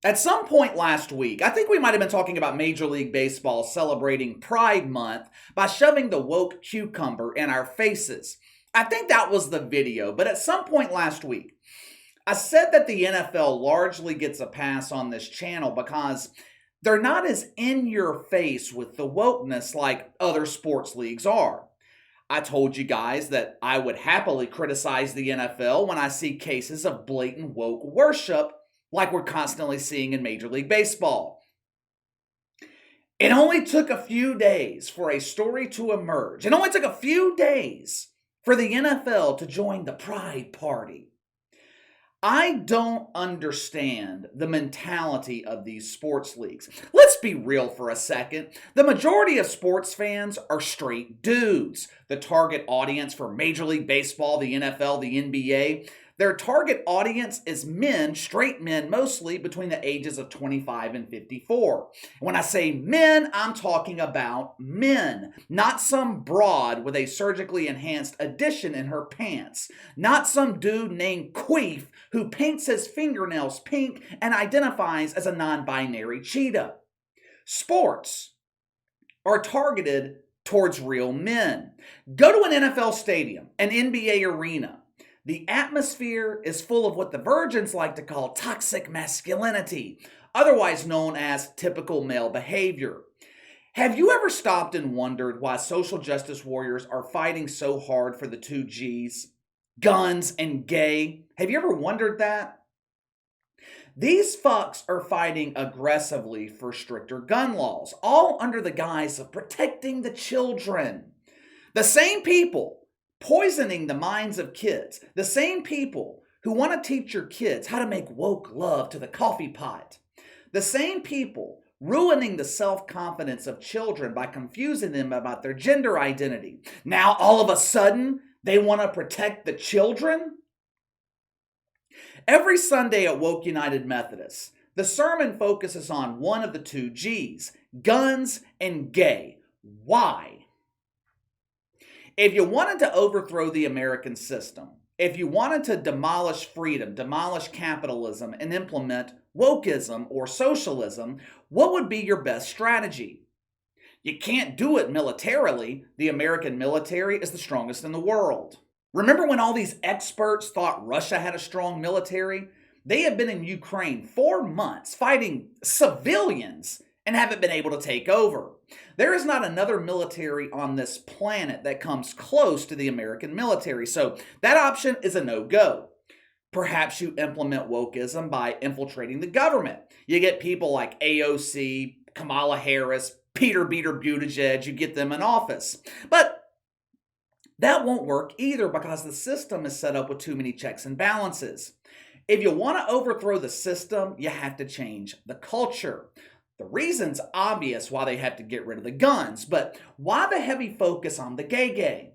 At some point last week, I think we might have been talking about Major League Baseball celebrating Pride Month by shoving the woke cucumber in our faces. I think that was the video, but at some point last week, I said that the NFL largely gets a pass on this channel because they're not as in your face with the wokeness like other sports leagues are. I told you guys that I would happily criticize the NFL when I see cases of blatant woke worship like we're constantly seeing in Major League Baseball. It only took a few days for a story to emerge. It only took a few days for the NFL to join the Pride Party. I don't understand the mentality of these sports leagues. Let's be real for a second. The majority of sports fans are straight dudes. The target audience for Major League Baseball, the NFL, the NBA, their target audience is men, straight men, mostly between the ages of 25 and 54. When I say men, I'm talking about men, not some broad with a surgically enhanced addition in her pants, not some dude named Queef who paints his fingernails pink and identifies as a non-binary cheetah. Sports are targeted towards real men. Go to an NFL stadium, an NBA arena. The atmosphere is full of what the virgins like to call toxic masculinity, otherwise known as typical male behavior. Have you ever stopped and wondered why social justice warriors are fighting so hard for the two G's? Guns and gay. Have you ever wondered that? These fucks are fighting aggressively for stricter gun laws, all under the guise of protecting the children. The same people poisoning the minds of kids, the same people who want to teach your kids how to make woke love to the coffee pot, the same people ruining the self-confidence of children by confusing them about their gender identity. Now, all of a sudden, they want to protect the children? Every Sunday at Woke United Methodist, the sermon focuses on one of the two G's, guns and gay. Why? If you wanted to overthrow the American system, if you wanted to demolish freedom, demolish capitalism, and implement wokeism or socialism, what would be your best strategy? You can't do it militarily. The American military is the strongest in the world. Remember when all these experts thought Russia had a strong military? They have been in Ukraine 4 months fighting civilians and haven't been able to take over. There is not another military on this planet that comes close to the American military, so that option is a no-go. Perhaps you implement wokeism by infiltrating the government. You get people like AOC, Kamala Harris, Peter Buttigieg, you get them in office. But that won't work either because the system is set up with too many checks and balances. If you want to overthrow the system, you have to change the culture. The reason's obvious why they have to get rid of the guns, but why the heavy focus on the gay?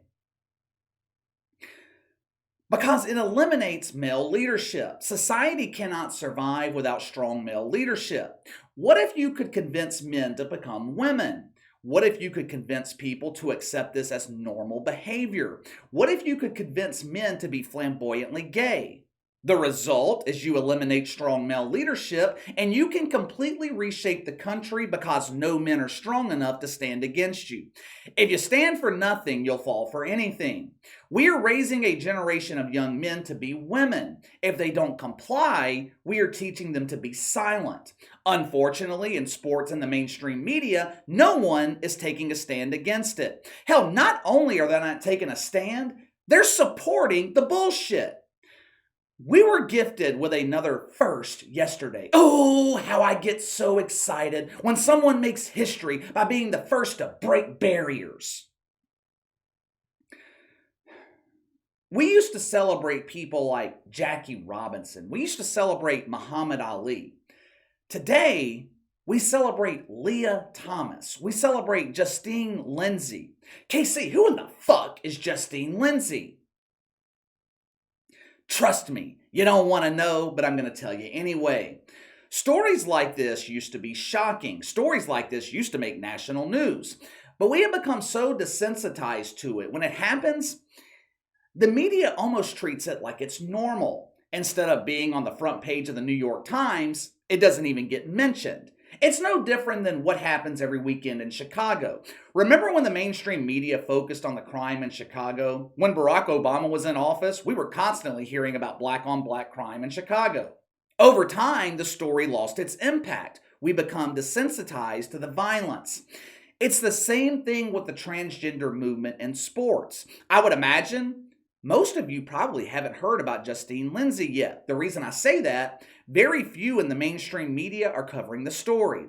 Because it eliminates male leadership. Society cannot survive without strong male leadership. What if you could convince men to become women? What if you could convince people to accept this as normal behavior? What if you could convince men to be flamboyantly gay? The result is you eliminate strong male leadership and you can completely reshape the country because no men are strong enough to stand against you. If you stand for nothing, you'll fall for anything. We are raising a generation of young men to be women. If they don't comply, we are teaching them to be silent. Unfortunately, in sports and the mainstream media, no one is taking a stand against it. Hell, not only are they not taking a stand, they're supporting the bullshit. We were gifted with another first yesterday. Oh, how I get so excited when someone makes history by being the first to break barriers. We used to celebrate people like Jackie Robinson. We used to celebrate Muhammad Ali. Today, we celebrate Leah Thomas. We celebrate Justine Lindsay. KC, who in the fuck is Justine Lindsay? Trust me, you don't want to know, but I'm going to tell you anyway. Stories like this used to be shocking. Stories like this used to make national news. But we have become so desensitized to it. When it happens, the media almost treats it like it's normal. Instead of being on the front page of the New York Times, It doesn't even get mentioned. It's no different than what happens every weekend in Chicago. Remember when the mainstream media focused on the crime in Chicago? When Barack Obama was in office, we were constantly hearing about black on black crime in Chicago. Over time, the story lost its impact. We become desensitized to the violence. It's the same thing with the transgender movement in sports. I would imagine most of you probably haven't heard about Justine Lindsay yet. The reason I say that, very few in the mainstream media are covering the story.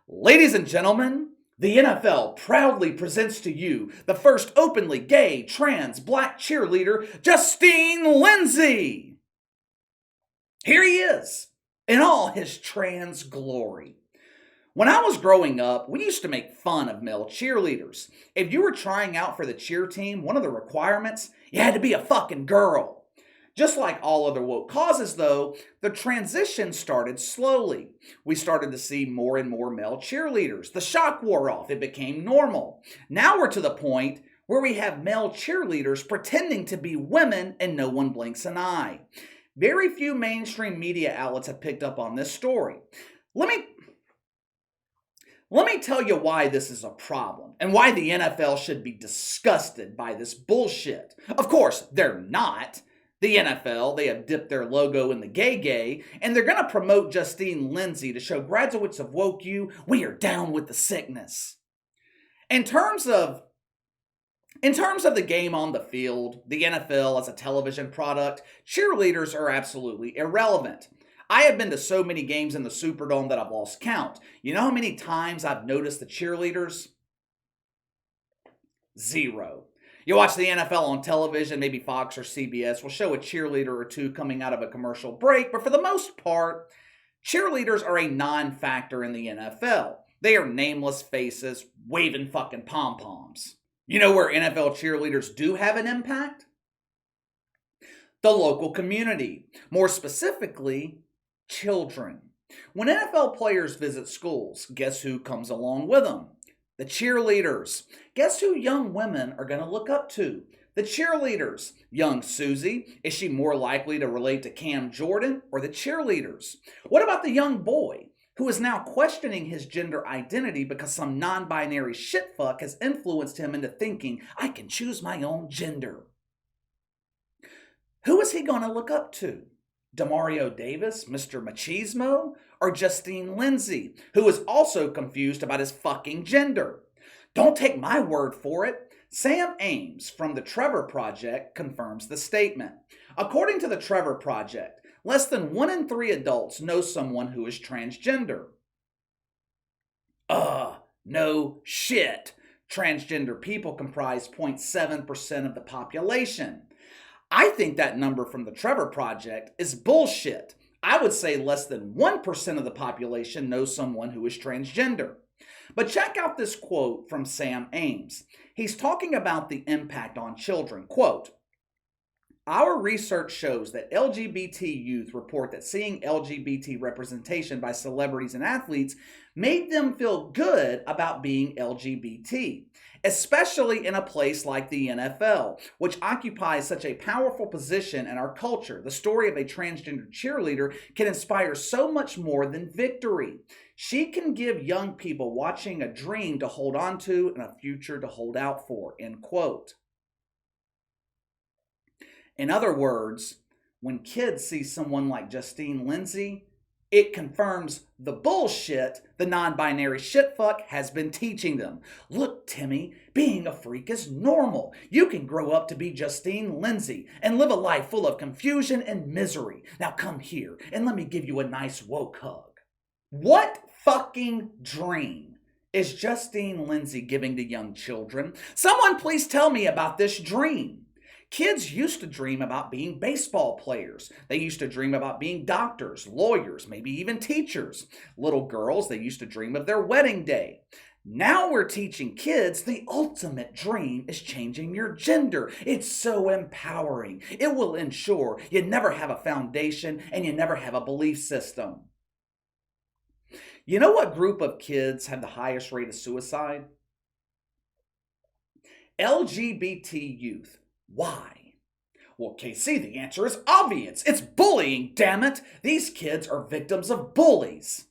Ladies and gentlemen, the NFL proudly presents to you the first openly gay, trans, black cheerleader, Justine Lindsay. Here he is, in all his trans glory. When I was growing up, we used to make fun of male cheerleaders. If you were trying out for the cheer team, one of the requirements, you had to be a fucking girl. Just like all other woke causes, though, the transition started slowly. We started to see more and more male cheerleaders. The shock wore off. It became normal. Now we're to the point where we have male cheerleaders pretending to be women and no one blinks an eye. Very few mainstream media outlets have picked up on this story. Let me tell you why this is a problem and why the NFL should be disgusted by this bullshit. Of course, they're not. The NFL, they have dipped their logo in the gay, and they're going to promote Justine Lindsay to show graduates of Woke U, we are down with the sickness. In terms of the game on the field, the NFL as a television product, cheerleaders are absolutely irrelevant. I have been to so many games in the Superdome that I've lost count. You know how many times I've noticed the cheerleaders? Zero. You watch the NFL on television, maybe Fox or CBS will show a cheerleader or two coming out of a commercial break, but for the most part, cheerleaders are a non-factor in the NFL. They are nameless faces waving fucking pom-poms. You know where NFL cheerleaders do have an impact? The local community. More specifically, children. When NFL players visit schools, guess who comes along with them? The cheerleaders. Guess who young women are going to look up to? The cheerleaders. Young Susie, is she more likely to relate to Cam Jordan or the cheerleaders? What about the young boy who is now questioning his gender identity because some non-binary shitfuck has influenced him into thinking, I can choose my own gender? Who is he going to look up to? Demario Davis, Mr. Machismo, or Justine Lindsay, who is also confused about his fucking gender? Don't take my word for it. Sam Ames from the Trevor Project confirms the statement. According to the Trevor Project, less than 1 in 3 adults know someone who is transgender. No shit. Transgender people comprise 0.7% of the population. I think that number from the Trevor Project is bullshit. I would say less than 1% of the population knows someone who is transgender. But check out this quote from Sam Ames. He's talking about the impact on children. Quote, our research shows that LGBT youth report that seeing LGBT representation by celebrities and athletes made them feel good about being LGBT, especially in a place like the NFL, which occupies such a powerful position in our culture. The story of a transgender cheerleader can inspire so much more than victory. She can give young people watching a dream to hold on to and a future to hold out for, end quote. In other words, when kids see someone like Justine Lindsay, it confirms the bullshit the non-binary shitfuck has been teaching them. Look, Timmy, being a freak is normal. You can grow up to be Justine Lindsay and live a life full of confusion and misery. Now come here and let me give you a nice woke hug. What fucking dream is Justine Lindsay giving to young children? Someone please tell me about this dream. Kids used to dream about being baseball players. They used to dream about being doctors, lawyers, maybe even teachers. Little girls, they used to dream of their wedding day. Now we're teaching kids the ultimate dream is changing your gender. It's so empowering. It will ensure you never have a foundation and you never have a belief system. You know what group of kids have the highest rate of suicide? LGBT youth. Why? Well, KC, the answer is obvious. It's bullying, damn it. These kids are victims of bullies.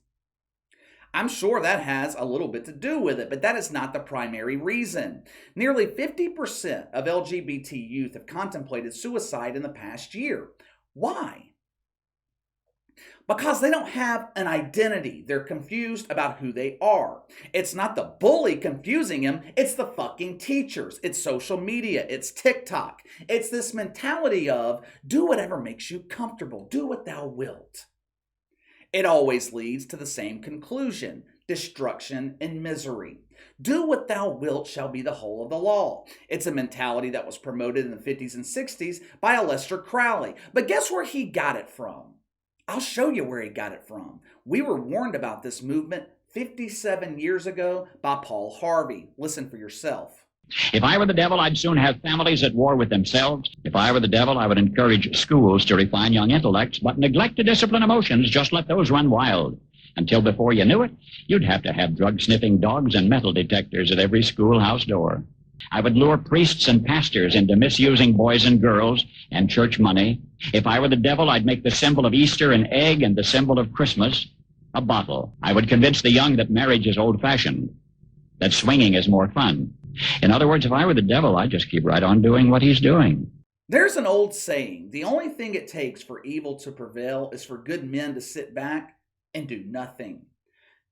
I'm sure that has a little bit to do with it, but that is not the primary reason. Nearly 50% of LGBT youth have contemplated suicide in the past year. Why? Because they don't have an identity. They're confused about who they are. It's not the bully confusing them, it's the fucking teachers. It's social media, it's TikTok. It's this mentality of do whatever makes you comfortable, do what thou wilt. It always leads to the same conclusion: destruction and misery. Do what thou wilt shall be the whole of the law. It's a mentality that was promoted in the 50s and 60s by Aleister Crowley. But guess where he got it from? I'll show you where he got it from. We were warned about this movement 57 years ago by Paul Harvey. Listen for yourself. If I were the devil, I'd soon have families at war with themselves. If I were the devil, I would encourage schools to refine young intellects, but neglect to discipline emotions. Just let those run wild. Until before you knew it, you'd have to have drug-sniffing dogs and metal detectors at every schoolhouse door. I would lure priests and pastors into misusing boys and girls and church money. If I were the devil, I'd make the symbol of Easter an egg and the symbol of Christmas a bottle. I would convince the young that marriage is old-fashioned, that swinging is more fun. In other words, if I were the devil, I'd just keep right on doing what he's doing. There's an old saying: the only thing it takes for evil to prevail is for good men to sit back and do nothing.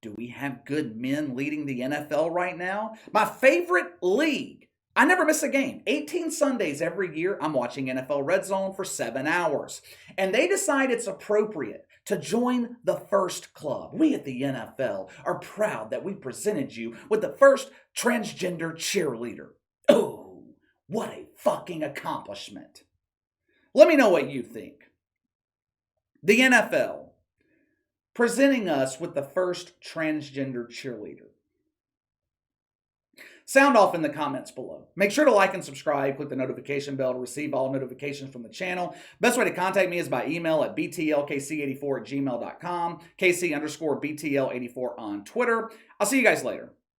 Do we have good men leading the NFL right now? My favorite league. I never miss a game. 18 Sundays every year, I'm watching NFL Red Zone for 7 hours. And they decide it's appropriate to join the first club. We at the NFL are proud that we presented you with the first transgender cheerleader. Oh, what a fucking accomplishment. Let me know what you think. The NFL presenting us with the first transgender cheerleader. Sound off in the comments below. Make sure to like and subscribe. Click the notification bell to receive all notifications from the channel. Best way to contact me is by email at btlkc84@gmail.com, KC_BTL84 on Twitter. I'll see you guys later.